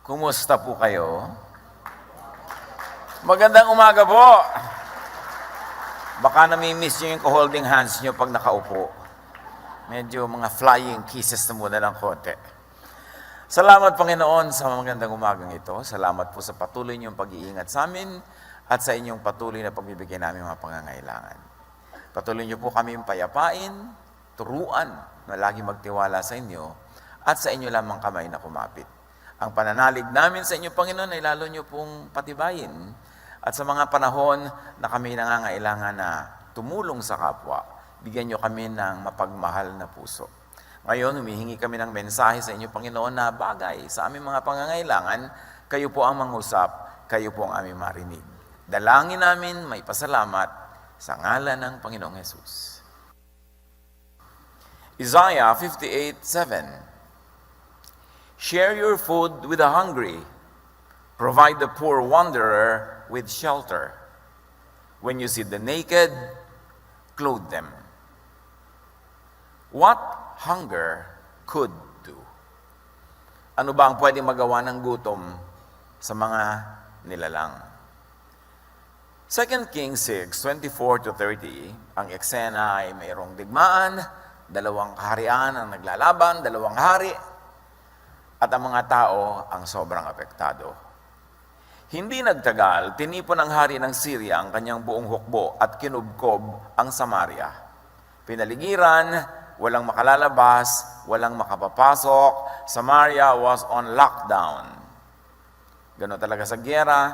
Kumusta po kayo? Magandang umaga po. Baka nami-miss nyo yung holding hands nyo pag nakaupo. Medyo mga flying kisses na muna ng konti. Salamat Panginoon sa magandang umagang ito. Salamat po sa patuloy niyong pag-iingat sa amin at sa inyong patuloy na pagbibigay namin mga pangangailangan. Patuloy niyo po kami payapain, turuan na lagi magtiwala sa inyo at sa inyo lamang kamay na kumapit. Ang pananalig namin sa inyo, Panginoon, ay lalo niyo pong patibayin. At sa mga panahon na kami nangangailangan na tumulong sa kapwa, bigyan niyo kami ng mapagmahal na puso. Ngayon, humihingi kami ng mensahe sa inyo, Panginoon, na bagay sa aming mga pangangailangan. Kayo po ang mangusap, kayo po ang aming marinig. Dalangin namin, may pasalamat sa ngalan ng Panginoong Hesus. Isaiah 58:7. Share your food with the hungry. Provide the poor wanderer with shelter. When you see the naked, clothe them. What hunger could do? Ano ba ang pwedeng magawa ng gutom sa mga nilalang? 2 Kings 6:24-30, ang eksena ay mayroong digmaan, dalawang kaharian ang naglalaban, dalawang hari, at ang mga tao ang sobrang apektado. Hindi nagtagal, tinipon ng hari ng Syria ang kanyang buong hukbo at kinubkob ang Samaria. Pinaligiran, walang makalalabas, walang makapapasok. Samaria was on lockdown. Ganon talaga sa gyera,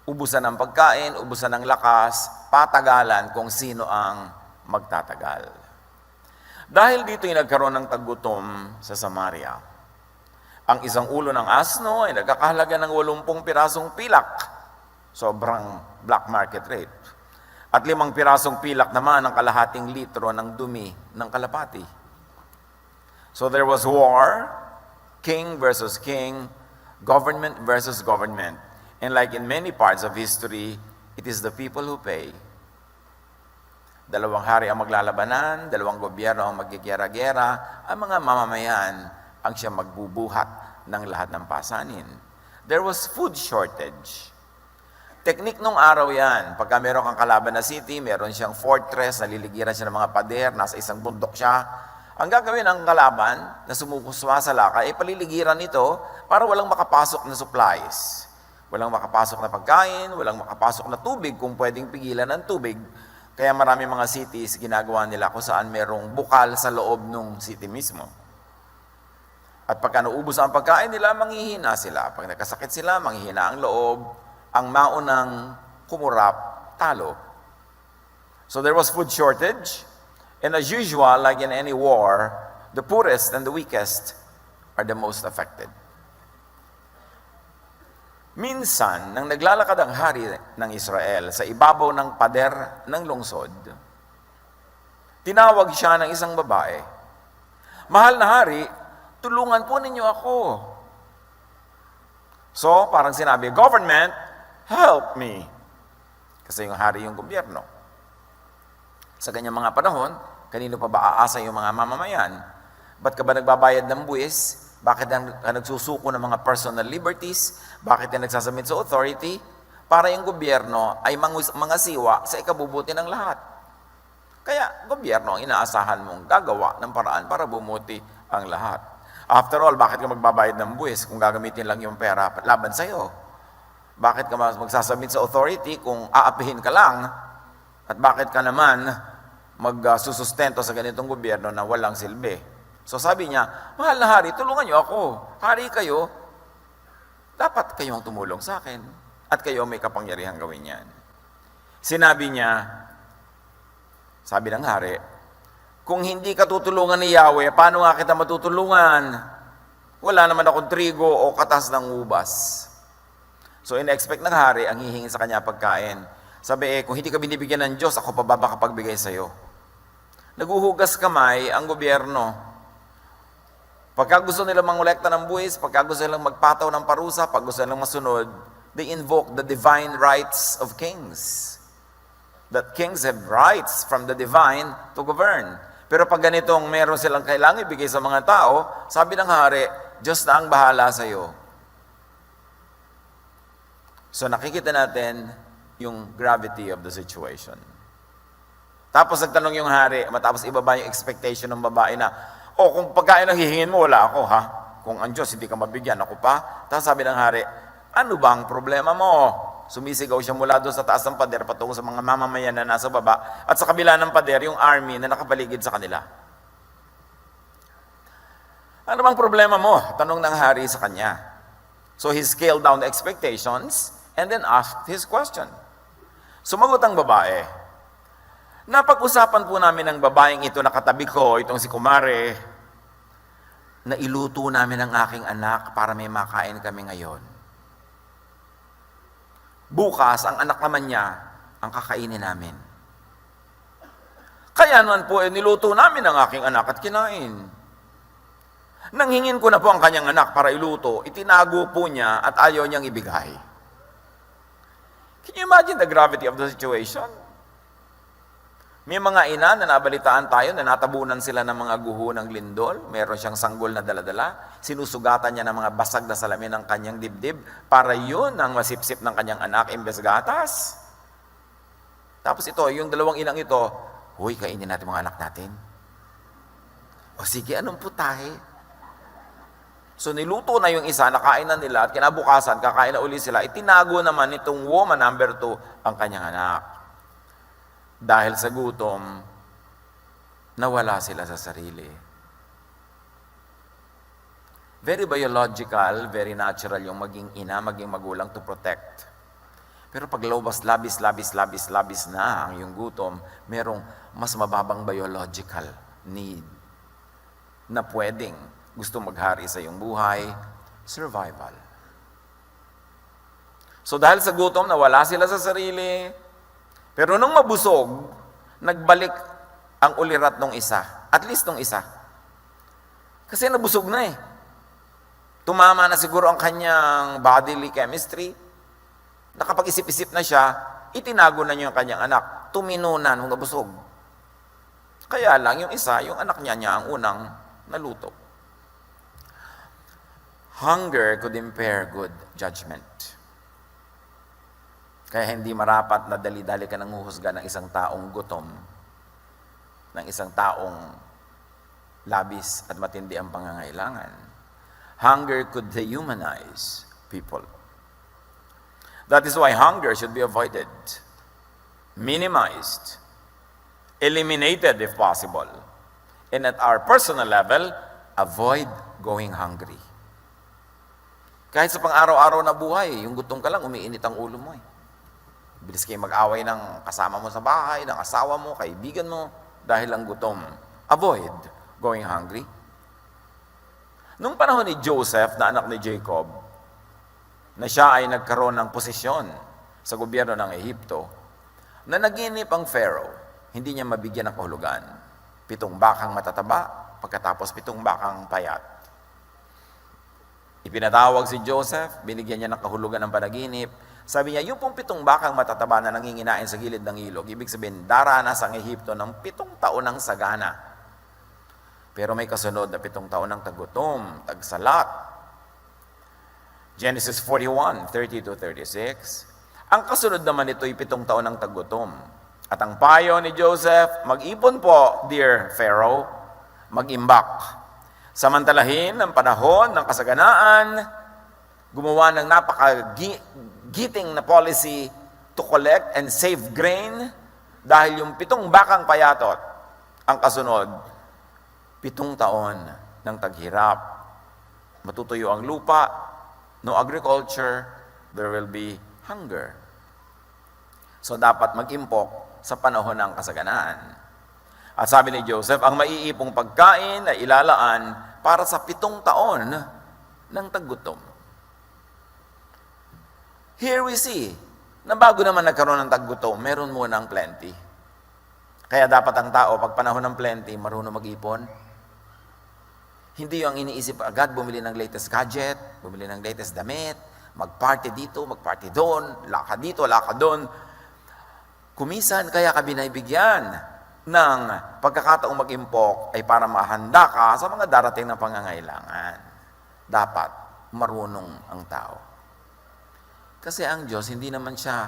ubusan ng pagkain, ubusan ng lakas, patagalan kung sino ang magtatagal. Dahil dito ay nagkaroon ng taggutom sa Samaria. Ang isang ulo ng asno ay nagkakahalaga ng 80 pirasong pilak. Sobrang black market rate. At 5 pirasong pilak naman ang kalahating litro ng dumi ng kalapati. So there was war, king versus king, government versus government. And like in many parts of history, it is the people who pay. Dalawang hari ang maglalabanan, dalawang gobyerno ang magigera-gera, ang mga mamamayan ang siya magbubuhat ng lahat ng pasanin. There was food shortage. Teknik nung araw yan. Pagka meron kang kalaban na city, meron siyang fortress, naliligiran siya ng mga pader, nasa isang bundok siya. Ang gagawin ng kalaban na sumukuswa sa laka, ay paliligiran ito para walang makapasok na supplies. Walang makapasok na pagkain, walang makapasok na tubig kung pwedeng pigilan ng tubig. Kaya marami mga cities ginagawa nila kung saan merong bukal sa loob ng city mismo. At pagka naubos ang pagkain nila, manghihina sila. Pag nagkasakit sila, manghihina ang loob. Ang maunang kumurap, talo. So there was food shortage. And as usual, like in any war, the poorest and the weakest are the most affected. Minsan, nang naglalakad ang hari ng Israel sa ibabaw ng pader ng lungsod, tinawag siya ng isang babae. Mahal na hari, tulungan po ninyo ako. So, parang sinabi, government, help me. Kasi yung hari yung gobyerno. Sa ganyang mga panahon, kanino pa ba aasa yung mga mamamayan? Ba't ka ba nagbabayad ng buwis? Bakit ka nagsusuko ng mga personal liberties? Bakit ka nagsasubmit sa authority? Para yung gobyerno ay mangasiwa sa ikabubuti ng lahat. Kaya, gobyerno ang inaasahan mong gagawa ng paraan para bumuti ang lahat. After all, bakit ka magbabayad ng buwis kung gagamitin lang yung pera laban sa'yo? Bakit ka magsasubmit sa authority kung aapihin ka lang? At bakit ka naman magsusustento sa ganitong gobyerno na walang silbi? So sabi niya, mahal na hari, tulungan niyo ako. Hari kayo, dapat kayong tumulong sa akin. At kayo may kapangyarihang gawin yan. Sinabi niya, sabi ng hari, kung hindi ka tutulungan ni Yahweh, paano nga kita matutulungan? Wala naman akong trigo o katas ng ubas. So in-expect ng hari ang hihingi sa kanya pagkain. Sabi kung hindi ka binibigyan ng Diyos, ako pa ba makapagbigay sa'yo? Naguhugas kamay ang gobyerno. Pagka gusto nilang mangolekta ng buwis, pagka gusto nilang magpataw ng parusa, pag gusto nilang masunod, they invoke the divine rights of kings. That kings have rights from the divine to govern. Pero pag ganitong meron silang kailangan ibigay sa mga tao, sabi ng hari, Diyos na ang bahala sa iyo. So nakikita natin yung gravity of the situation. Tapos nagtanong yung hari, matapos ibaba yung expectation ng babae na, kung pagkain ang hihingin mo, wala ako ha. Kung ang Diyos, hindi ka mabigyan, ako pa. Tapos sabi ng hari, ano bang problema mo? Sumisigaw siya mula doon sa taas ng pader patungo sa mga mamamayan na nasa baba. At sa kabila ng pader, yung army na nakapaligid sa kanila. Ano bang problema mo? Tanong ng hari sa kanya. So he scaled down the expectations and then asked his question. Sumagot ang babae, napag-usapan po namin ng babaeng ito na katabi ko, itong si Kumare, na iluto namin ang aking anak para may makain kami ngayon. Bukas, ang anak naman niya, ang kakainin namin. Kaya naman po, niluto namin ang aking anak at kinain. Nanghingin ko na po ang kanyang anak para iluto, itinago po niya at ayaw niyang ibigay. Can you imagine the gravity of the situation? May mga ina na nabalitaan tayo na natabunan sila ng mga guho ng lindol. Meron siyang sanggol na daladala. Sinusugatan niya ng mga basag na salamin ng kanyang dibdib para yun ang masipsip ng kanyang anak imbes gatas. Tapos ito, yung dalawang inang ito, huy, kainin natin mga anak natin. O sige, anong putahe? So niluto na yung isa, nakain na nila at kinabukasan, kakain na uli sila. Itinago naman itong woman number 2 ang kanyang anak. Dahil sa gutom, nawala sila sa sarili. Very biological, very natural yung maging ina, maging magulang to protect. Pero pag labis na ang yung gutom, merong mas mababang biological need na pwedeng gusto maghari sa iyong buhay, survival. So dahil sa gutom, nawala sila sa sarili, pero nung mabusog, nagbalik ang ulirat ng isa. At least ng isa. Kasi nabusog na eh. Tumama na siguro ang kanyang bodily chemistry. Nakapag-isip-isip na siya, itinago na niya ang kanyang anak. Tumino na nung nabusog. Kaya lang yung isa, yung anak niya ang unang naluto. Hunger could impair good judgment. Kaya hindi marapat na dali-dali ka nang huhusga ng isang taong gutom, ng isang taong labis at matindi ang pangangailangan. Hunger could dehumanize people. That is why hunger should be avoided, minimized, eliminated if possible. And at our personal level, avoid going hungry. Kahit sa pang-araw-araw na buhay, yung gutom ka lang, umiinit ang ulo mo eh. Bilis kayo mag-away ng kasama mo sa bahay, ng asawa mo, kaibigan mo, dahil lang gutom. Avoid going hungry. Nung panahon ni Joseph, na anak ni Jacob, na siya ay nagkaroon ng posisyon sa gobyerno ng Ehipto, na naginip ang Pharaoh, hindi niya mabigyan ng kahulugan. 7 bakang matataba, pagkatapos 7 bakang payat. Ipinatawag si Joseph, binigyan niya ng kahulugan ng panaginip. Sabi niya, yung pong 7 bakang matataba na nanginginain sa gilid ng ilog, ibig sabihin, daranas ang Ehipto ng 7 taon ng sagana. Pero may kasunod na 7 taon ng tagutom, tagsalat. Genesis 41:30-36. Ang kasunod naman ito ay 7 taon ng tagutom. At ang payo ni Joseph, mag-ipon po, dear Pharaoh, mag-imbak. Samantalahin ang panahon ng kasaganaan, gumawa ng napaka-giting na policy to collect and save grain dahil yung 7 bakang payatot ang kasunod, 7 taon ng taghirap. Matutuyo ang lupa, no agriculture, there will be hunger. So dapat mag-impok sa panahon ng kasaganaan. At sabi ni Joseph, ang maiipong pagkain ay ilalaan para sa 7 taon ng taggutom. Here we see, na bago naman nagkaroon ng taggutom, meron muna ang plenty. Kaya dapat ang tao, pag panahon ng plenty, marunong mag-ipon. Hindi yung iniisip agad, bumili ng latest gadget, bumili ng latest damit, mag-party dito, mag-party doon, lakad dito, lakad doon. Kumisan kaya ka binibigyan ng pagkakataong mag-impok ay para mahanda ka sa mga darating na pangangailangan. Dapat marunong ang tao. Kasi ang Diyos, hindi naman siya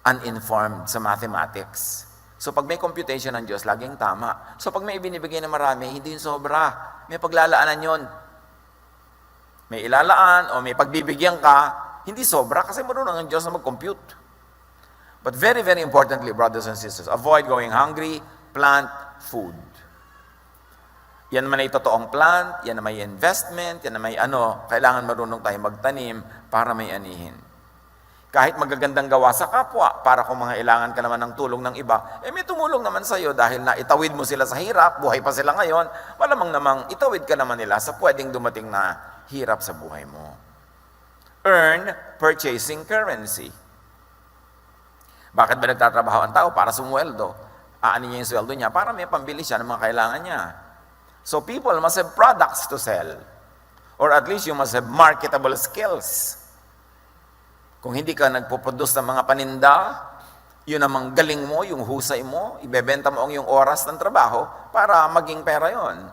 uninformed sa mathematics. So pag may computation ng Diyos, laging tama. So pag may ibinibigay na marami, hindi yun sobra. May paglalaanan yun. May ilalaan o may pagbibigyan ka, hindi sobra kasi marunong ang Diyos na mag-compute. But very, very importantly, brothers and sisters, avoid going hungry, plant food. Yan naman ay totoong plant, yan na may investment, yan na may kailangan marunong tayo magtanim para may anihin. Kahit magagandang gawa sa kapwa, para kung mga ilangan ka naman ng tulong ng iba, may tumulong naman sa iyo dahil na itawid mo sila sa hirap, buhay pa sila ngayon, malamang namang itawid ka naman nila sa pwedeng dumating na hirap sa buhay mo. Earn purchasing currency. Bakit ba nagtatrabaho ang tao? Para sumweldo. Aanin niya yung sweldo niya para may pambili siya ng mga kailangan niya. So people must have products to sell. Or at least you must have marketable skills. Kung hindi ka nagpo-produce ng mga paninda, yun namang galing mo, yung husay mo, ibebenta mo ang yung oras ng trabaho para maging pera yon.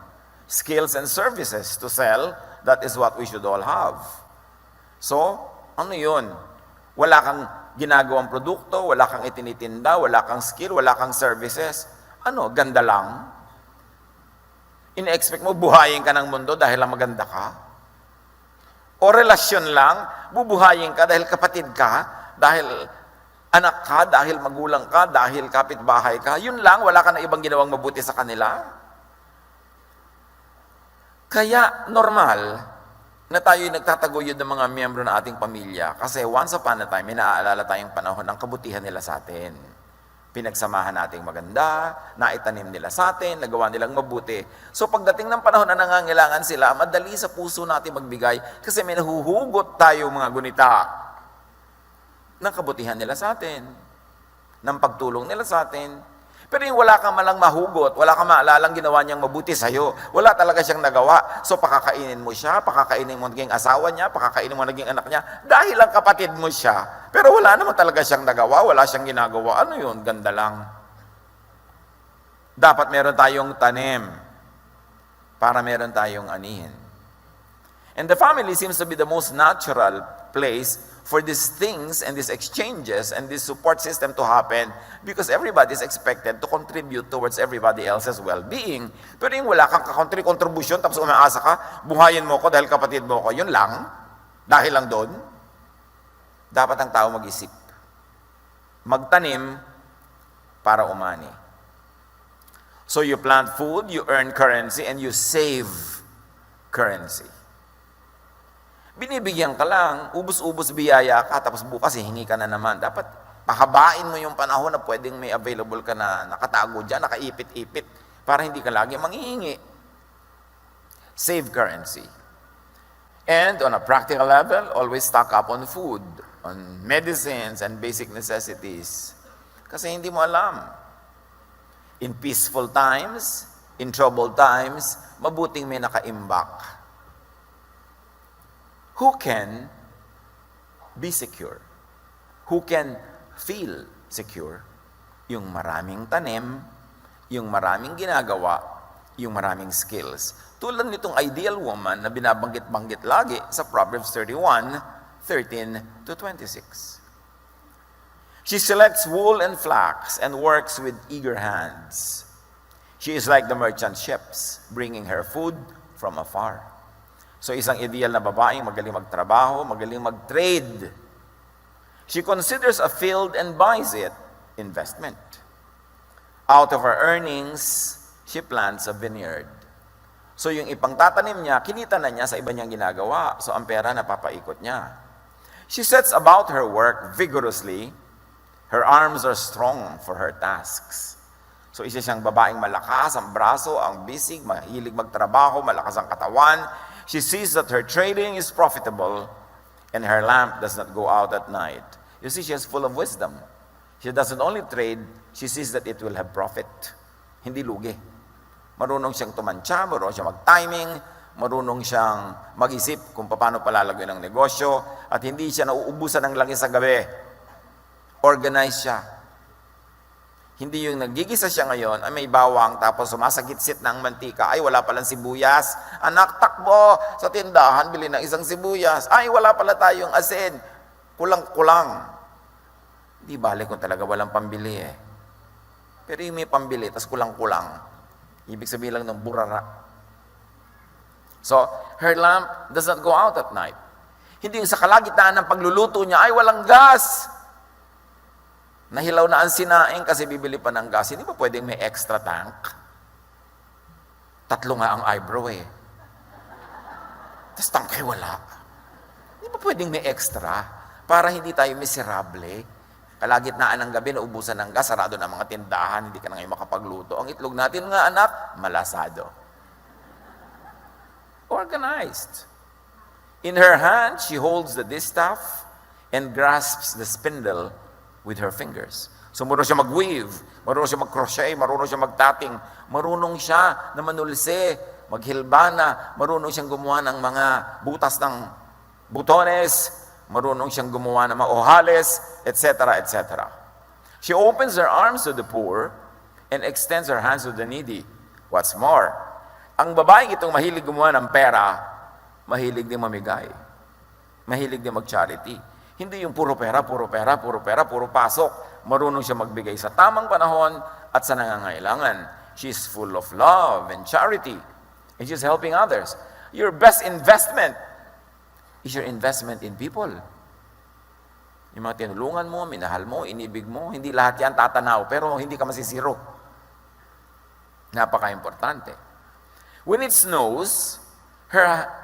Skills and services to sell, that is what we should all have. So, ano yun? Wala kang ginagawang produkto, wala kang itinitinda, wala kang skill, wala kang services. Ganda lang? Ine-expect mo buhayin ka ng mundo dahil lang maganda ka? O relasyon lang, bubuhayin ka dahil kapatid ka, dahil anak ka, dahil magulang ka, dahil kapitbahay ka, yun lang, wala ka na ibang ginawang mabuti sa kanila? Kaya normal na tayo'y nagtataguyod ng mga miyembro ng ating pamilya kasi once upon a time, may naaalala tayong panahon ng kabutihan nila sa atin. Pinagsamahan nating maganda, naitanim nila sa atin, nagawa nilang mabuti. So pagdating ng panahon na nangangailangan sila, madali sa puso natin magbigay kasi may nahuhugot tayo mga gunita ng kabutihan nila sa atin, ng pagtulong nila sa atin. Pero yung wala kang malang mahugot, wala kang maalalang ginawa niyang mabuti sa'yo, wala talaga siyang nagawa. So pakakainin mo siya, pakakainin mo naging asawa niya, pakakainin mo naging anak niya, dahil lang kapatid mo siya. Pero wala naman talaga siyang nagawa, wala siyang ginagawa. Ano yun? Ganda lang. Dapat meron tayong tanim para meron tayong anihin. And the family seems to be the most natural place for these things and these exchanges and this support system to happen because everybody is expected to contribute towards everybody else's well-being. Pero yung wala kang contribution tapos umaasa ka, buhayin mo ko dahil kapatid mo ko, yun lang, dahil lang doon, dapat ang tao mag-isip. Magtanim para umani. So you plant food, you earn currency, and you save currency. Binibigyan ka lang, ubus-ubus biyaya ka, tapos bukas hihingi ka na naman. Dapat pahabain mo yung panahon na pwedeng may available ka na nakatago dyan, nakaipit-ipit, para hindi ka lagi manghihingi. Save currency. And on a practical level, always stock up on food, on medicines and basic necessities. Kasi hindi mo alam. In peaceful times, in troubled times, mabuting may nakaimbak. Who can be secure? Who can feel secure? Yung maraming tanim, yung maraming ginagawa, yung maraming skills. Tulad nitong ideal woman na binabanggit-banggit lagi sa Proverbs 31:13-26. She selects wool and flax and works with eager hands. She is like the merchant ships, bringing her food from afar. So isang ideal na babaeng magaling magtrabaho, magaling mag-trade. She considers a field and buys it, investment. Out of her earnings, she plants a vineyard. So yung ipangtatanim niya, kinita na niya sa iba niyang ginagawa. So ang pera napapaikot niya. She sets about her work vigorously. Her arms are strong for her tasks. So isa siyang babaeng malakas, ang braso, ang bisig, mahilig magtrabaho, malakas ang katawan. She sees that her trading is profitable and her lamp does not go out at night. You see, she is full of wisdom. She doesn't only trade, she sees that it will have profit. Hindi lugi. Marunong siyang tumantya, marunong siyang mag-timing, marunong siyang mag-isip kung paano palalagyan ng negosyo, at hindi siya nauubusan ng langis sa gabi. Organize siya. Hindi yung nagigisa siya ngayon, ay may bawang, tapos sumasagitsit ng mantika, ay wala palang sibuyas. Anak, takbo sa tindahan, bili ng isang sibuyas. Ay wala pala tayong asin. Kulang-kulang. Di bale kung talaga walang pambili eh. Pero yung may pambili, tas kulang-kulang. Ibig sabihin lang ng burara. So, her lamp does not go out at night. Hindi yung sa kalagitnaan ng pagluluto niya, ay walang gas. Nahilaw na ang sinaing kasi bibili pa ng gas. Hindi ba pwedeng may extra tank? 3 nga ang eyebrow eh. Tapos tangkay wala. Hindi ba pwedeng may extra? Para hindi tayo miserable. Kalagitnaan ng gabi, naubusan ng gas, sarado na mga tindahan, hindi ka na ngayon makapagluto. Ang itlog natin nga anak, malasado. Organized. In her hand, she holds the distaff and grasps the spindle with her fingers. So marunong siya mag-weave, marunong siya mag-crochet, marunong siya mag-tatting, marunong siya na manulse, maghilbana, marunong siyang gumawa ng mga butas ng butones, marunong siyang gumawa ng mga ohales, etc., etc. She opens her arms to the poor and extends her hands to the needy. What's more, ang babaeng itong mahilig gumawa ng pera, mahilig din mamigay. Mahilig din mag-charity. Hindi yung puro pera, puro pera, puro pera, puro pasok. Marunong siya magbigay sa tamang panahon at sa nangangailangan. She's full of love and charity. And she's helping others. Your best investment is your investment in people. Yung mga tinulungan mo, minahal mo, inibig mo, hindi lahat yan tatanaw, pero hindi ka masisiro. Napaka-importante. When it snows,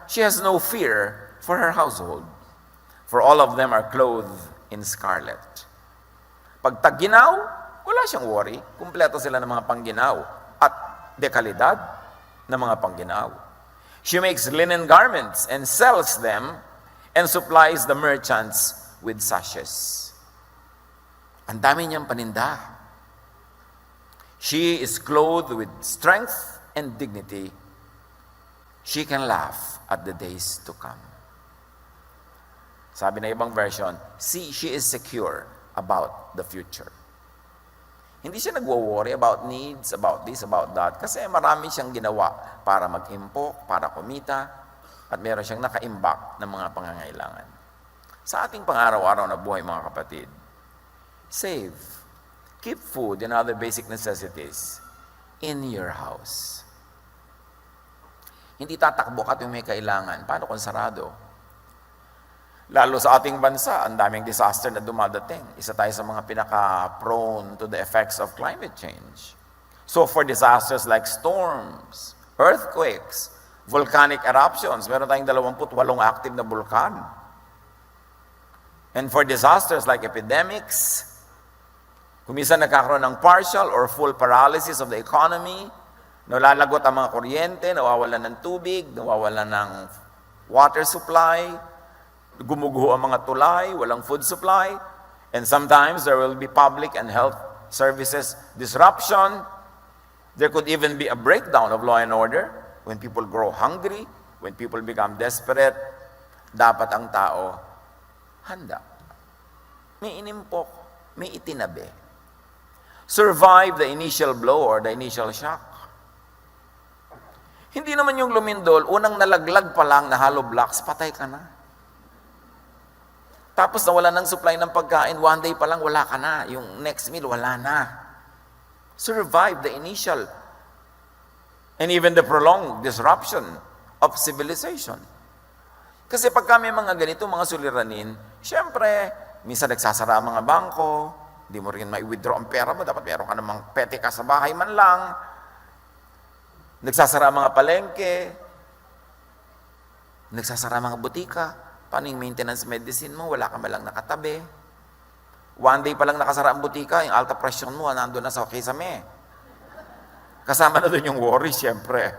she has no fear for her household. For all of them are clothed in scarlet. Pag tag-ginaw, wala siyang worry. Kumpleto sila ng mga pangginaw at dekalidad ng mga pangginaw. She makes linen garments and sells them and supplies the merchants with sashes. Ang dami niyang paninda. She is clothed with strength and dignity. She can laugh at the days to come. Sabi na ibang version, she is secure about the future. Hindi siya nagwo-worry about needs, about this, about that, kasi marami siyang ginawa para mag-impok, para kumita, at meron siyang nakaimbak ng mga pangangailangan. Sa ating pang-araw-araw na buhay, mga kapatid, save, keep food and other basic necessities in your house. Hindi tatakbo ka kung may kailangan. Paano kung sarado? Lalo sa ating bansa, ang daming disaster na dumadating. Isa tayo sa mga pinaka-prone to the effects of climate change. So for disasters like storms, earthquakes, volcanic eruptions, meron tayong 28 active na bulkan. And for disasters like epidemics, kung minsan nagkakaroon ng partial or full paralysis of the economy, nalalagot ang mga kuryente, nawawalan ng tubig, nawawalan ng water supply, gumuguho ang mga tulay, walang food supply, and sometimes there will be public and health services disruption. There could even be a breakdown of law and order when people grow hungry, when people become desperate. Dapat ang tao handa. May inimpok, may itinabi. Survive the initial blow or the initial shock. Hindi naman yung lumindol, unang nalaglag pa lang na hollow blocks, patay ka na. Tapos nawala ng supply ng pagkain, one day pa lang wala ka na. Yung next meal, wala na. Survive the initial and even the prolonged disruption of civilization. Kasi pag kami mga ganito, mga suliranin, syempre, minsan nagsasara ang mga bangko, hindi mo rin mai-withdraw ang pera mo, dapat meron ka namang pete ka sa bahay man lang. Nagsasara ang mga palengke, nagsasara ang mga butika. Paano yung maintenance medicine mo? Wala ka malang nakatabi. One day pa lang nakasara ang butika, yung alta pressure mo, nandun na sa kisame. Kasama na doon yung worry, siyempre.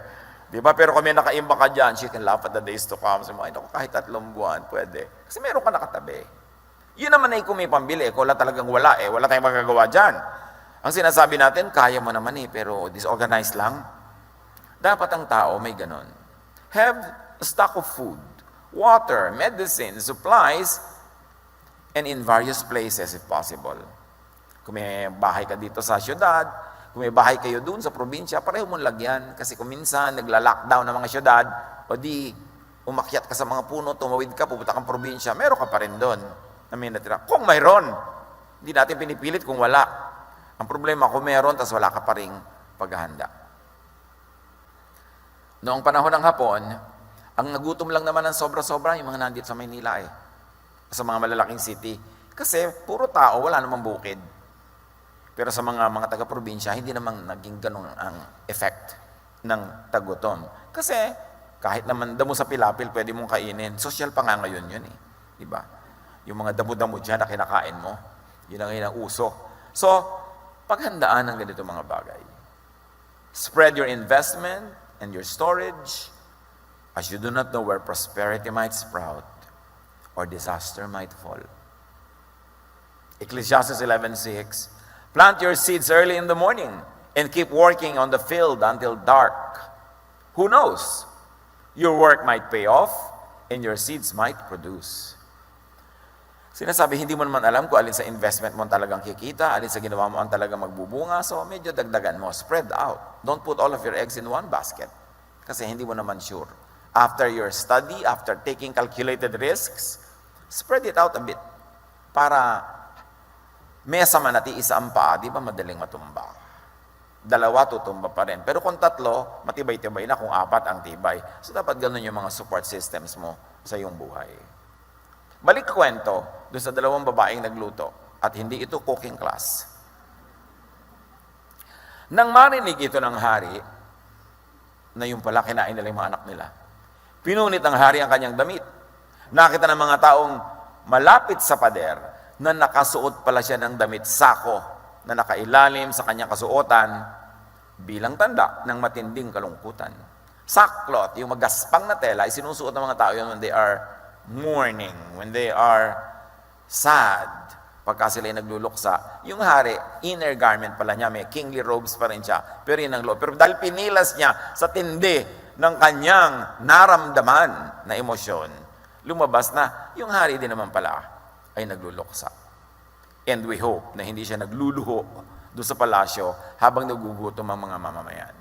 Di ba? Pero kung may nakaimba ka dyan, she can laugh at the days to come. Sabi mo, kahit 3 buwan, pwede. Kasi meron ka nakatabi. Yun naman ay kung may pambili. Kung wala talagang wala, wala tayong magagawa dyan. Ang sinasabi natin, kaya mo naman pero disorganized lang. Dapat ang tao may ganon. Have a stock of food, water, medicine, supplies, and in various places if possible. Kung may bahay ka dito sa syudad, kung may bahay kayo dun sa probinsya, pareho mong lagyan. Kasi kung minsan nagla-lockdown ng mga syudad, o di umakyat ka sa mga puno, tumawid ka, pupunta kang probinsya, meron ka pa rin doon na may natira. Kung mayroon, hindi natin pinipilit kung wala. Ang problema kung meron, tas wala ka pa rin paghahanda. Noong panahon ng Hapon, ang nagutom lang naman ng sobra-sobra yung mga nandito sa Maynila sa mga malalaking city. Kasi puro tao, wala namang bukid. Pero sa mga taga-probinsya, hindi namang naging ganun ang effect ng tagutom. Kasi kahit naman damo sa pilapil, pwede mong kainin. Social pa nga ngayon yun eh. Diba? Yung mga damo-damo dyan na kinakain mo, yun ang ngayon ang uso. So, paghandaan ng ganito mga bagay. Spread your investment and your storage as you do not know where prosperity might sprout or disaster might fall. Ecclesiastes 11:6, plant your seeds early in the morning and keep working on the field until dark. Who knows? Your work might pay off and your seeds might produce. Sinasabi, hindi mo naman alam kung alin sa investment mo talagang kikita, alin sa ginawa mo ang talagang magbubunga, so medyo dagdagan mo, spread out. Don't put all of your eggs in one basket kasi hindi mo naman sure. After your study, after taking calculated risks, spread it out a bit para mesa man at isa ang paa, di ba madaling matumba? Dalawa, tutumba pa rin. Pero kung tatlo, matibay-tibay na. Kung apat, ang tibay. So dapat ganun yung mga support systems mo sa iyong buhay. Balik kwento doon sa dalawang babaeng nagluto. At hindi ito cooking class. Nang marinig ito ng hari, na yung pala kinain nila yung mga anak nila, pinunit ng hari ang kanyang damit. Nakita ng mga taong malapit sa pader na nakasuot pala siya ng damit sako na nakailalim sa kanyang kasuotan bilang tanda ng matinding kalungkutan. Sackcloth, yung magaspang na tela, isinusuot ng mga tao yun when they are mourning, when they are sad, pagka sila ay nagluluksa. Yung hari, inner garment pala niya, may kingly robes pa rin siya, pero yun ang loob. Pero dahil pinilas niya sa tindi ng kanyang naramdaman na emosyon, lumabas na yung hari din naman pala ay nagluluksa. And we hope na hindi siya nagluluho doon sa palasyo habang nagugutom ang mga mamamayan.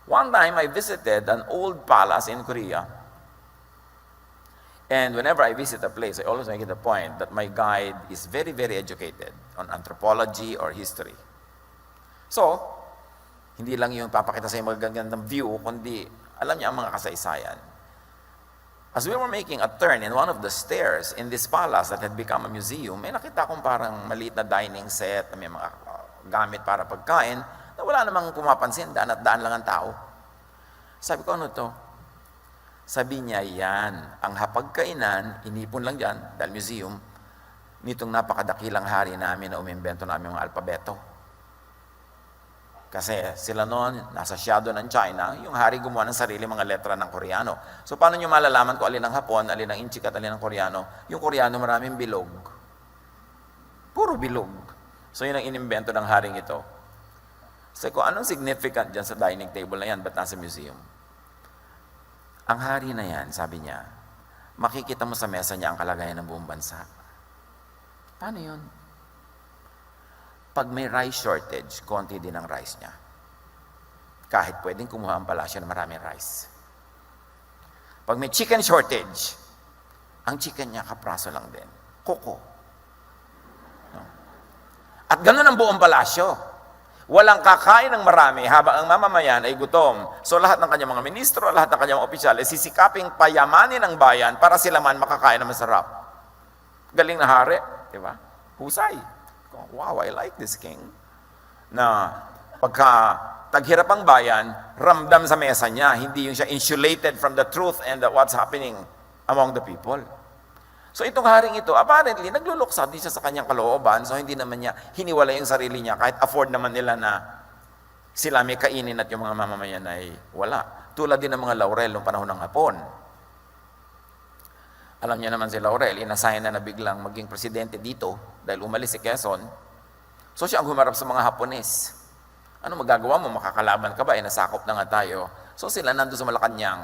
One time, I visited an old palace in Korea. And whenever I visit a place, I always make it a point that my guide is very, very educated on anthropology or history. So, hindi lang yung papakita sa yung magagandang view, kundi alam niya ang mga kasaysayan. As we were making a turn in one of the stairs in this palace that had become a museum, may nakita akong parang maliit na dining set, may mga gamit para pagkain, na wala namang pumapansin, daan at daan lang ang tao. Sabi ko, ano to? Sabi niya, yan, ang hapagkainan, inipon lang dyan, dahil museum, nitong napakadakilang hari namin na umimbento namin mga alpabeto. Kasi sila noon, nasa shadow ng China, yung hari gumawa ng sarili mga letra ng Koreano. So paano nyo malalaman kung alin ang Hapon, alin ang Inchik at alin ang Koreano? Yung Koreano maraming bilog. Puro bilog. So yun ang inimbento ng haring ito. Sabi ko, anong significant dyan sa dining table na yan? Ba't nasa museum? Ang hari na yan, sabi niya, makikita mo sa mesa niya ang kalagayan ng buong bansa. Paano yun? Pag may rice shortage, konti din ang rice niya. Kahit pwedeng kumuha ang palasyo ng maraming rice. Pag may chicken shortage, ang chicken niya kapraso lang din. Koko. No? At ganun ang buong palasyo. Walang kakain ng marami habang ang mamamayan ay gutom. So lahat ng kanyang mga ministro, lahat ng kanyang opisyal ay sisikaping payamanin ng bayan para sila man makakain ng masarap. Galing na hari, di ba? Husay. Wow, I like this king. Na pagka taghirap ang bayan, ramdam sa mesa niya, hindi yung siya insulated from the truth and what's happening among the people. So itong haring ito, apparently, nagluluksa din siya sa kanyang kalooban, so hindi naman niya hiniwalay yung sarili niya, kahit afford naman nila na sila may kainin at yung mga mamamayan ay wala. Tulad din ng mga laurel noong panahon ng Hapon. Alam niya naman si Laurel, inassign na biglang maging presidente dito dahil umalis si Quezon. So siya ang humarap sa mga Hapones. Ano magagawa mo? Makakalaban ka ba? Nasakop na nga tayo. So sila nandun sa Malacanang.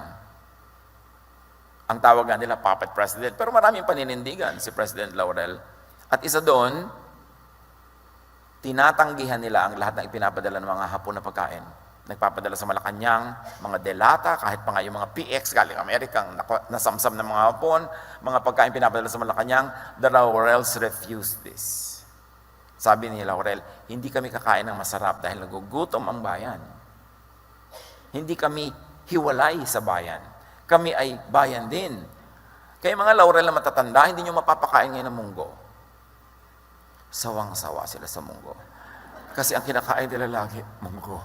Ang tawagan nila, puppet president. Pero maraming paninindigan si President Laurel. At isa doon, tinatanggihan nila ang lahat ng ipinapadala ng mga Hapon na pagkain. Nagpapadala sa Malacanang, mga delata, kahit pa nga yung mga PX galing Amerikang nasamsam ng mga Hapon, mga pagkain pinapadala sa Malacanang, the Laurels refused this. Sabi ni Laurel, hindi kami kakain ng masarap dahil nagugutom ang bayan. Hindi kami hiwalay sa bayan. Kami ay bayan din. Kaya mga Laurel na matatanda, hindi nyo mapapakain ngayon ng munggo. Sawang-sawa sila sa munggo. Kasi ang kinakain nila lagi, munggo.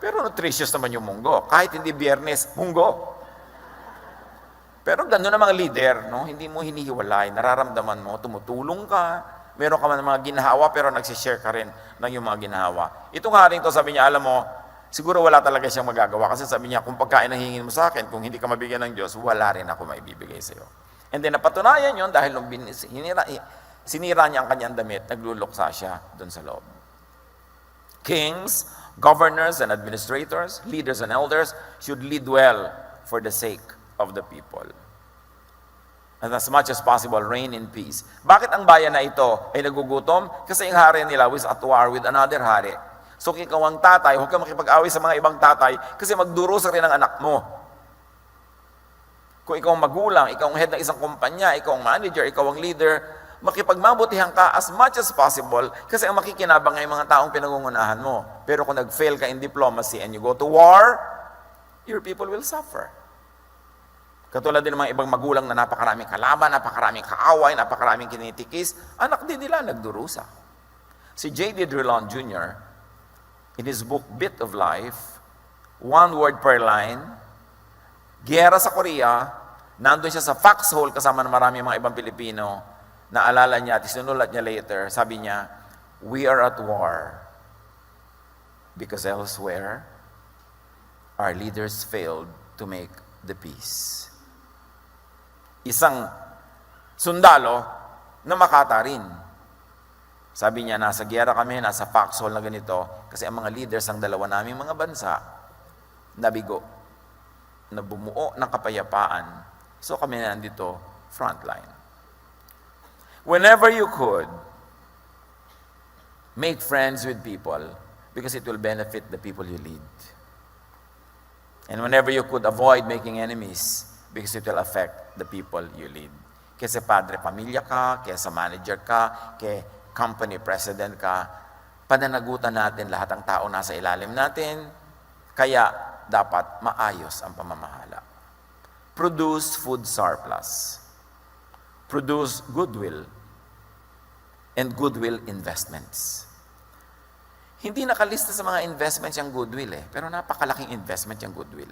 Pero nutritious naman yung munggo. Kahit hindi Biyernes, munggo. Pero gano'n ang mga leader, no? Hindi mo hinihiwalay, nararamdaman mo, tumutulong ka, meron ka man ng mga ginhawa, pero nagsishare ka rin ng yung mga ginhawa. Itong haring to, sabi niya, alam mo, siguro wala talaga siyang magagawa. Kasi sabi niya, kung pagkain ang hingin mo sa akin, kung hindi ka mabigyan ng Diyos, wala rin ako maibibigay sa iyo. And then napatunayan yun dahil nung sinira niya ang kanyang damit, nagluluksa siya doon sa loob. Kings, governors and administrators, leaders and elders should lead well for the sake of the people. And as much as possible, reign in peace. Bakit ang bayan na ito ay nagugutom? Kasi yung hari nila was at war with another hari. So kung ikaw ang tatay, huwag kang makipag-away sa mga ibang tatay kasi magdurusa rin ang anak mo. Kung ikaw ang magulang, ikaw ang head ng isang kumpanya, ikaw ang manager, ikaw ang leader, makipagmabutihan ka as much as possible kasi ang makikinabang ay mga taong pinangungunahan mo. Pero kung nag-fail ka in diplomacy and you go to war, your people will suffer. Katulad din ng mga ibang magulang na napakaraming kalaban, napakaraming kaaway, napakaraming kinitikis, anak din nila nagdurusa. Si J.D. Drilon Jr., in his book, Bit of Life, one word per line, giyera sa Korea, nandun siya sa foxhole kasama ng maraming mga ibang Pilipino, naalala niya at sinulat niya later, sabi niya, we are at war because elsewhere, our leaders failed to make the peace. Isang sundalo na Makata rin. Sabi niya, nasa giyera kami, nasa foxhole na ganito, kasi ang mga leaders ng dalawa naming mga bansa, nabigo, na bumuo ng kapayapaan. So kami na nandito, frontline. Whenever you could, make friends with people because it will benefit the people you lead. And whenever you could, avoid making enemies because it will affect the people you lead. Kaya sa padre pamilya ka, kaya sa manager ka, kaya company president ka, pananagutan natin lahat ng tao nasa ilalim natin, kaya dapat maayos ang pamamahala. Produce food surplus. Produce goodwill and goodwill investments. Hindi nakalista sa mga investments yung goodwill pero napakalaking investment yung goodwill.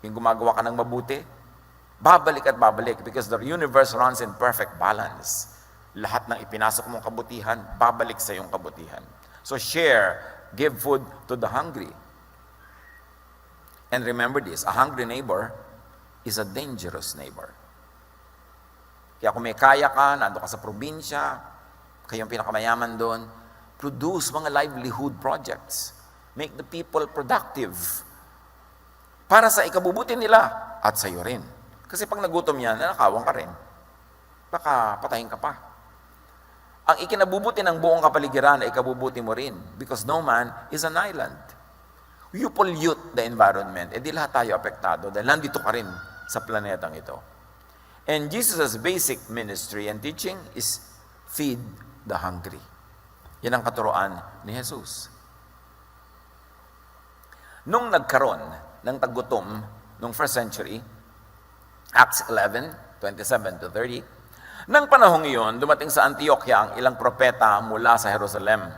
Yung gumagawa ka ng mabuti, babalik at babalik because the universe runs in perfect balance. Lahat ng ipinasok mong kabutihan, babalik sa iyong kabutihan. So share, give food to the hungry. And remember this, a hungry neighbor is a dangerous neighbor. Kaya kung may kaya ka, nando ka sa probinsya, kayong pinakamayaman doon, produce mga livelihood projects. Make the people productive. Para sa ikabubuti nila at sa iyo rin. Kasi pag nagutom yan, nakawang ka rin. Baka patayin ka pa. Ang ikinabubuti ng buong kapaligiran ay ikabubuti mo rin. Because no man is an island. You pollute the environment. Di lahat tayo apektado dahil nandito ka rin sa planetang ito. And Jesus' basic ministry and teaching is feed the hungry. Yan ang katuroan ni Jesus. Nung nagkaroon ng tagutom nung first century, Acts 11, 27 to 30, nang panahong iyon, dumating sa Antioquia ang ilang propeta mula sa Jerusalem.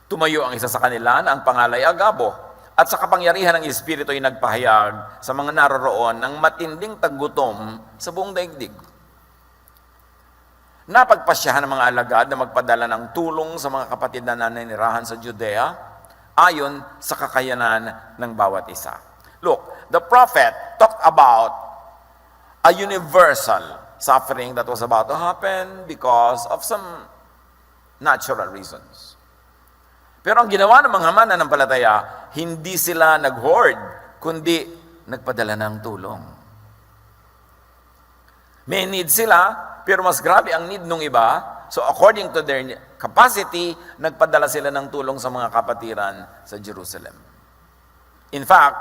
Tumayo ang isa sa kanila na ang pangalay Agabo, at sa kapangyarihan ng Espiritu ay nagpahayag sa mga naroroon ng matinding tagutom sa buong daigdig. Napagpasyahan ng mga alagad na magpadala ng tulong sa mga kapatid na nananirahan sa Judea ayon sa kakayanan ng bawat isa. Look, the prophet talked about a universal suffering that was about to happen because of some natural reasons. Pero ang ginawa ng mga mananampalataya, hindi sila nag-hoard, kundi nagpadala ng tulong. May need sila, pero mas grabe ang need ng iba. So according to their capacity, nagpadala sila ng tulong sa mga kapatiran sa Jerusalem. In fact,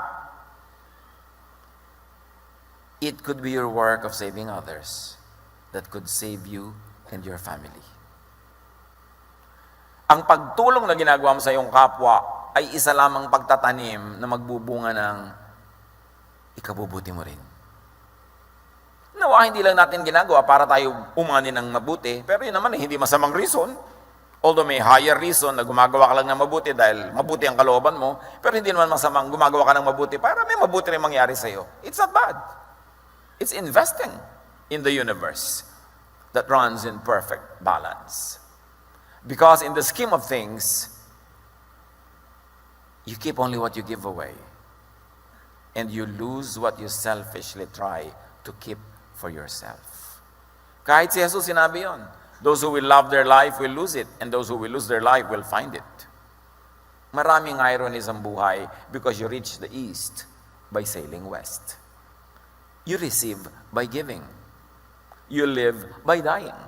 it could be your work of saving others that could save you and your family. Ang pagtulong na ginagawa mo sa iyong kapwa ay isa lamang pagtatanim na magbubunga ng ikabubuti mo rin. Nawa, hindi lang natin ginagawa para tayo umani ng mabuti, pero yun naman hindi masamang reason. Although may higher reason na gumagawa ka lang ng mabuti dahil mabuti ang kalooban mo, pero hindi naman masamang gumagawa ka ng mabuti para may mabuti rin mangyari sa iyo. It's not bad. It's investing in the universe that runs in perfect balance. Because in the scheme of things, you keep only what you give away. And you lose what you selfishly try to keep for yourself. Kahit si Jesus sinabi yun, those who will love their life will lose it, and those who will lose their life will find it. Maraming ironies ang buhay because you reach the east by sailing west. You receive by giving. You live by dying.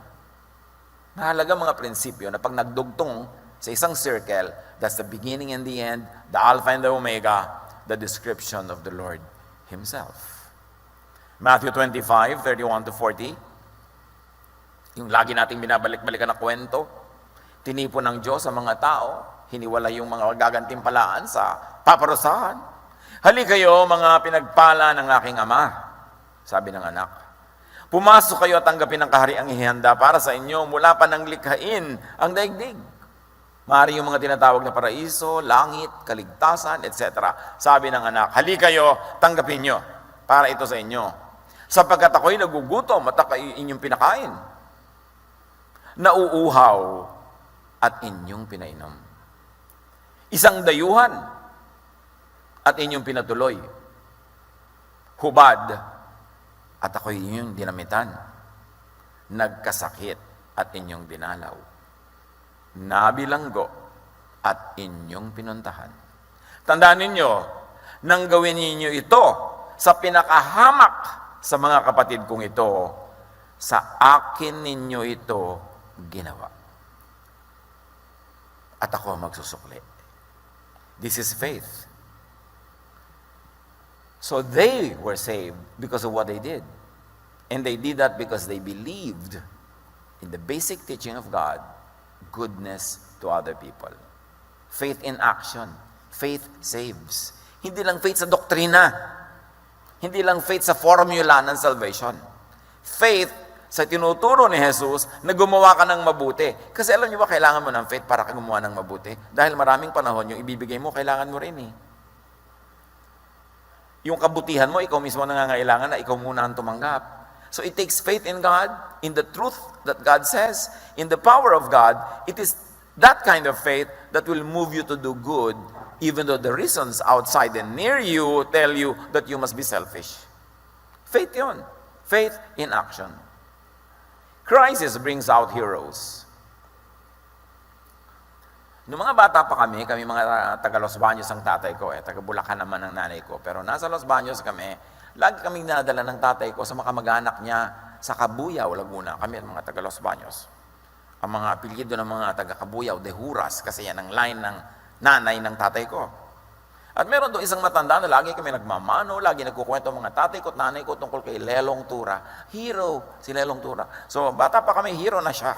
Mahalaga mga prinsipyo na pag nagdugtong sa isang circle, that's the beginning and the end, the Alpha and the Omega, the description of the Lord Himself. Matthew 25, 31 to 40, yung lagi nating binabalik-balikan na kwento, tinipon ng Diyos sa mga tao, hiniwala yung mga gagantimpalaan sa paparusahan. Halika kayo, mga pinagpala ng aking ama, sabi ng anak. Pumasok kayo at tanggapin ang kahariang ihanda para sa inyo mula pa nang likhain ang daigdig. Maaari yung mga tinatawag na paraiso, langit, kaligtasan, etc. Sabi ng anak, halika kayo, tanggapin nyo para ito sa inyo. Sapagkat ako'y nagugutom at ako'y inyong pinakain. Nauuhaw at inyong pinainom. Isang dayuhan at inyong pinatuloy. Hubad at ako'y inyong dinamitan. Nagkasakit at inyong dinalaw. Nabilanggo at inyong pinuntahan. Tandaan ninyo, nang gawin ninyo ito sa pinakahamak sa mga kapatid kong ito, sa akin ninyo ito ginawa. At ako magsusukli. This is faith. So they were saved because of what they did. And they did that because they believed in the basic teaching of God, goodness to other people. Faith in action. Faith saves. Hindi lang faith sa doktrina. Hindi lang faith sa formula ng salvation. Faith sa tinuturo ni Jesus na gumawa ka ng mabuti. Kasi alam niyo ba, kailangan mo ng faith para ka gumawa ng mabuti? Dahil maraming panahon yung ibibigay mo, kailangan mo rin eh. Yung kabutihan mo, ikaw mismo nangangailangan na ikaw muna ang tumanggap. So it takes faith in God, in the truth that God says, in the power of God. It is that kind of faith that will move you to do good, even though the reasons outside and near you tell you that you must be selfish. Faith yun. Faith in action. Crisis brings out heroes. Noong mga bata pa kami mga taga Los Baños ang tatay ko, taga Bulacan naman ang nanay ko. Pero nasa Los Baños kami, lagi kaming nadala ng tatay ko sa mga kamag-anak niya sa Cabuyao, Laguna. Kami ang mga taga Los Baños. Ang mga apelyido ng mga taga Cabuyao, De Juras, kasi yan ang line ng nanay ng tatay ko. At meron doon isang matanda na lagi kami nagmamano, lagi nagkukwento mga tatay ko at nanay ko tungkol kay Lelong Tura. Hero, si Lelong Tura. So, bata pa kami, hero na siya.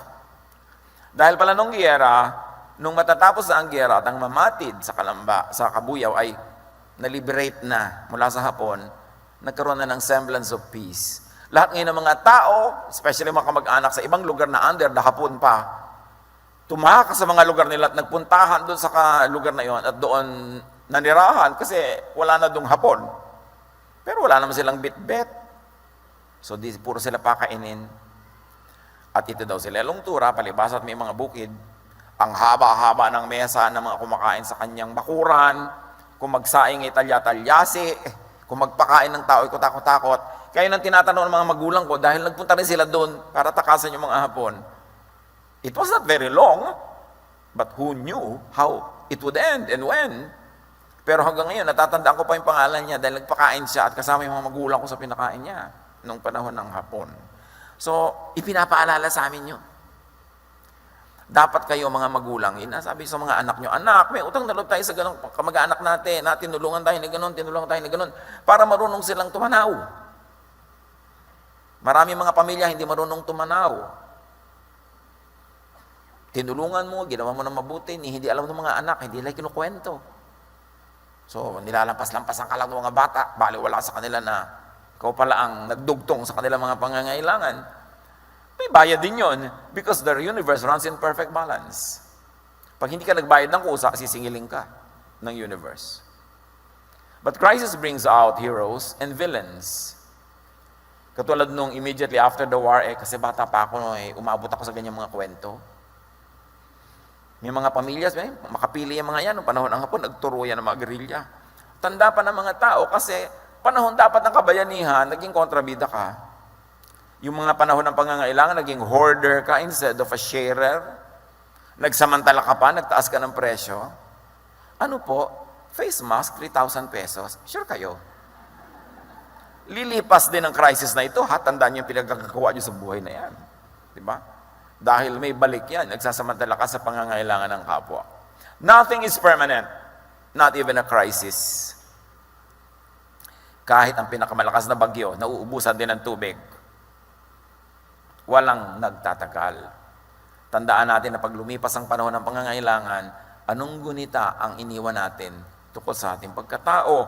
Dahil pala nung giyera, nung matatapos na ang giyera at ang mamatid sa Cabuyao ay na-liberate na mula sa Hapon, nagkaroon na ng semblance of peace. Lahat ngayon ng mga tao, especially mga kamag-anak sa ibang lugar na under the Hapon pa, tumakas sa mga lugar nila at nagpuntahan doon sa lugar na yon at doon nanirahan kasi wala na doong Hapon. Pero wala naman silang bit-bet. So puro sila pakainin. At ito daw si Lelong Tura, palibas at may mga bukid, ang haba-haba ng mesa ng mga kumakain sa kanyang bakuran, kung magsaing ay talya-talyasi, kung magpakain ng tao ay kutakot-takot. Kaya nang tinatanong ng mga magulang ko, dahil nagpunta rin sila doon para takasan yung mga Hapon, it was not very long, but who knew how it would end and when? Pero hanggang ngayon, natatandaan ko pa yung pangalan niya dahil nagpakain siya at kasama yung mga magulang ko sa pinakain niya nung panahon ng Hapon. So, ipinapaalala sa amin yun. Dapat kayo mga magulang, sabi sa mga anak nyo, anak, may utang na loob tayo sa ganong kamag-anak natin, tinulungan tayo ni ganun, para marunong silang tumanaw. Marami mga pamilya hindi marunong tumanaw. Tinulungan mo, ginawa mo ng mabuti, hindi alam ng mga anak, hindi nila kinukwento. So, nilalampas-lampasan ka lang ng mga bata, baliwala sa kanila na ikaw pala ang nagdugtong sa kanilang mga pangangailangan. May bayad din yun because the universe runs in perfect balance. Pag hindi ka nagbayad ng kusa, sisingilin ka ng universe. But crisis brings out heroes and villains. Katulad nung immediately after the war, kasi bata pa ako, umabot ako sa ganyang mga kwento. May mga pamilya, makapili yung mga yan, noong panahon ng hapon, nagturo yan ng mga gerilya. Tanda pa ng mga tao kasi panahon dapat ng kabayanihan, naging kontrabida ka. Yung mga panahon ng pangangailangan, naging hoarder ka instead of a sharer. Nagsamantala ka pa, nagtaas ka ng presyo. Ano po? Face mask, 3,000 pesos. Sure kayo? Lilipas din ang crisis na ito, tandaan niyo yung pinagkagawa niyo sa buhay na yan. Diba? Dahil may balik yan, nagsasamantala ka sa pangangailangan ng kapwa. Nothing is permanent, not even a crisis. Kahit ang pinakamalakas na bagyo, nauubusan din ng tubig. Walang nagtatagal. Tandaan natin na pag lumipas ang panahon ng pangangailangan, anong gunita ang iniwan natin tungkol sa ating pagkatao,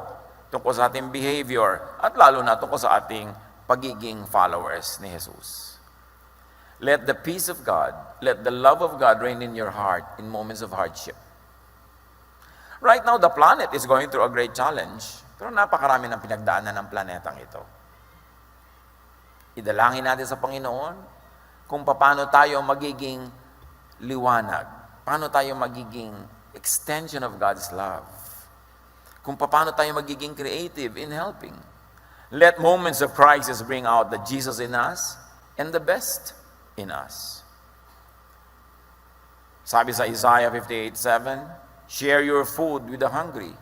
tungkol sa ating behavior, at lalo na tungkol sa ating pagiging followers ni Jesus. Let the peace of God, let the love of God reign in your heart in moments of hardship. Right now, the planet is going through a great challenge, pero napakarami ng pinagdaanan ng planetang ito. Idalangin natin sa Panginoon kung paano tayo magiging liwanag, paano tayo magiging extension of God's love, kung paano tayo magiging creative in helping. Let moments of crisis bring out the Jesus in us and the best in us. Sabi sa Isaiah 58:7, share your food with the hungry.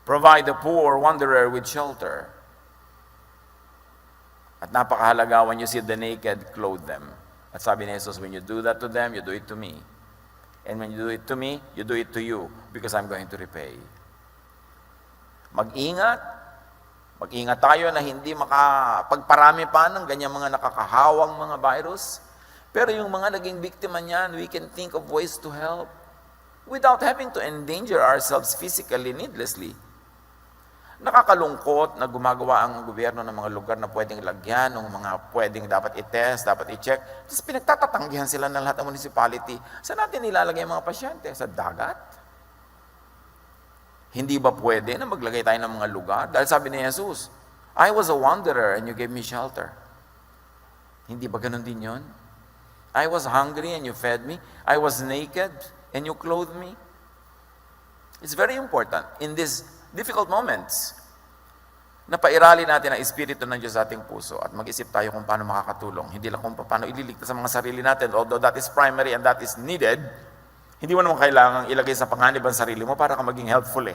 Provide the poor wanderer with shelter. At napakahalaga, when you see the naked, clothe them. At sabi ni Jesus, when you do that to them, you do it to me. And when you do it to me, you do it to you, because I'm going to repay. Mag-ingat tayo na hindi makapagparami pa ng ganyang mga nakakahawang mga virus. Pero yung mga naging biktima niyan, we can think of ways to help without having to endanger ourselves physically needlessly. Nakakalungkot na gumagawa ang gobyerno ng mga lugar na pwedeng lagyan, ng mga pwedeng dapat i-test, dapat i-check. Tapos pinagtatatanggihan sila ng lahat ng municipality. Saan natin nilalagay ang mga pasyente? Sa dagat? Hindi ba pwede na maglagay tayo ng mga lugar? Dahil sabi ni Jesus, I was a wanderer and you gave me shelter. Hindi ba ganun din yun? I was hungry and you fed me. I was naked and you clothed me. It's very important in these difficult moments na pairali natin ang Espiritu ng Diyos sa ating puso at mag-isip tayo kung paano makakatulong. Hindi lang kung paano ililigtas ang mga sarili natin, although that is primary and that is needed. Hindi mo naman kailangang ilagay sa panganib ang sarili mo para ka maging helpful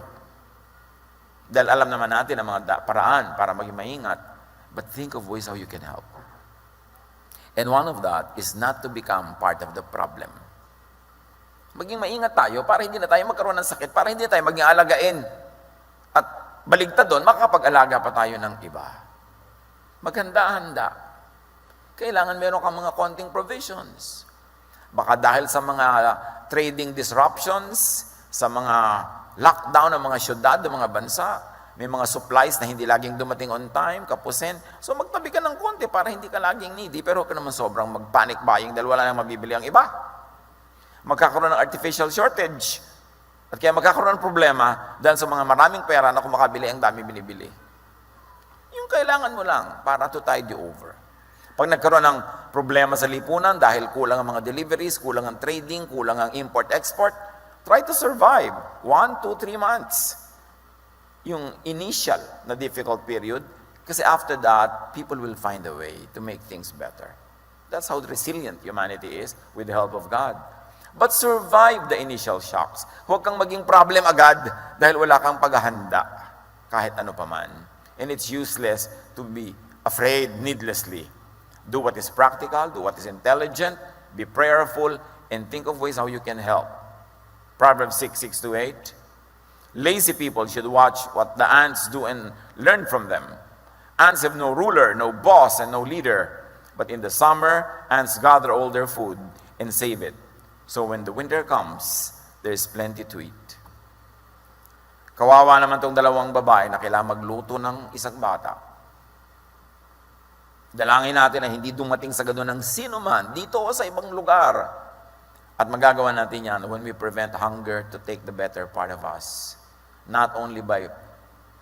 Dahil alam naman natin ang mga paraan para maging maingat. But think of ways how you can help. And one of that is not to become part of the problem. Maging maingat tayo para hindi na tayo magkaroon ng sakit, para hindi tayo maging alagain. At baligtad doon, makakapag-alaga pa tayo ng iba. Maghanda-handa. Kailangan meron kang mga konting provisions. Baka dahil sa mga trading disruptions, sa mga lockdown ng mga syudad, ng mga bansa, may mga supplies na hindi laging dumating on time, kapusin. So magtabi ka ng konti para hindi ka laging needy, pero huwag ka naman sobrang mag-panic buying dahil wala nang mabibili ang iba. Magkakaroon ng artificial shortage. At kaya magkakaroon ng problema dahil sa mga maraming pera na kung makabili ang dami binibili. Yung kailangan mo lang para to tide you over. Pag nagkaroon ng problema sa lipunan dahil kulang ang mga deliveries, kulang ang trading, kulang ang import-export, try to survive 1, 2, 3 months. Yung initial na difficult period, kasi after that, people will find a way to make things better. That's how resilient humanity is with the help of God. But survive the initial shocks. Huwag kang maging problem agad dahil wala kang paghahanda kahit ano paman. And it's useless to be afraid needlessly. Do what is practical, do what is intelligent, be prayerful, and think of ways how you can help. Proverbs 6:6-8. Lazy people should watch what the ants do and learn from them. Ants have no ruler, no boss, and no leader. But in the summer, ants gather all their food and save it. So when the winter comes, there's plenty to eat. Kawawa naman tong dalawang babae na kailangan magluto ng isang bata. Dalangin natin na hindi dumating sa ganun ng sino man, dito o sa ibang lugar. At magagawa natin yan when we prevent hunger to take the better part of us. Not only by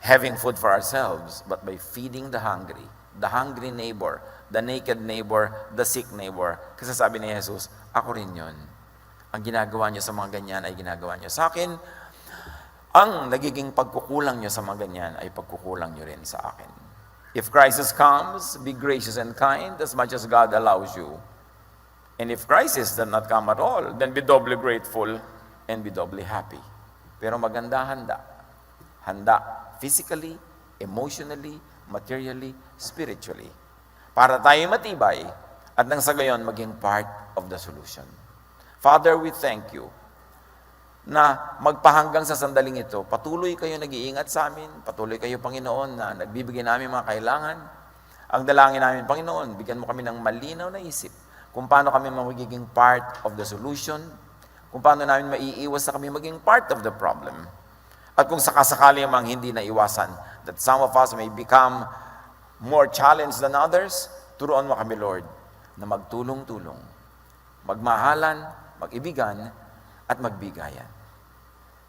having food for ourselves, but by feeding the hungry neighbor, the naked neighbor, the sick neighbor. Kasi sabi ni Jesus, ako rin yun. Ang ginagawa niyo sa mga ganyan ay ginagawa niyo sa akin. Ang nagiging pagkukulang niyo sa mga ganyan ay pagkukulang niyo rin sa akin. If crisis comes, be gracious and kind as much as God allows you. And if crisis does not come at all, then be doubly grateful and be doubly happy. Pero maganda handa. Handa physically, emotionally, materially, spiritually. Para tayo matibay at nang sa gayon maging part of the solution. Father, we thank you na magpahanggang sa sandaling ito, patuloy kayo nag-iingat sa amin, patuloy kayo, Panginoon, na nagbibigay namin mga kailangan. Ang dalangin namin, Panginoon, bigyan mo kami ng malinaw na isip kung paano kami magiging part of the solution, kung paano namin maiiwas na kami maging part of the problem. At kung sakasakali mang hindi na iwasan, that some of us may become more challenged than others, turuan mo kami, Lord, na magtulong-tulong, magmahalan, mag-ibigan, at magbigayan.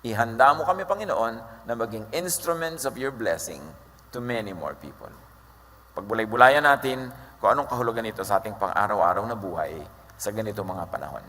Ihanda mo kami, Panginoon, na maging instruments of your blessing to many more people. Pagbulay-bulayan natin kung anong kahulugan nito sa ating pang-araw-araw na buhay sa ganito mga panahon.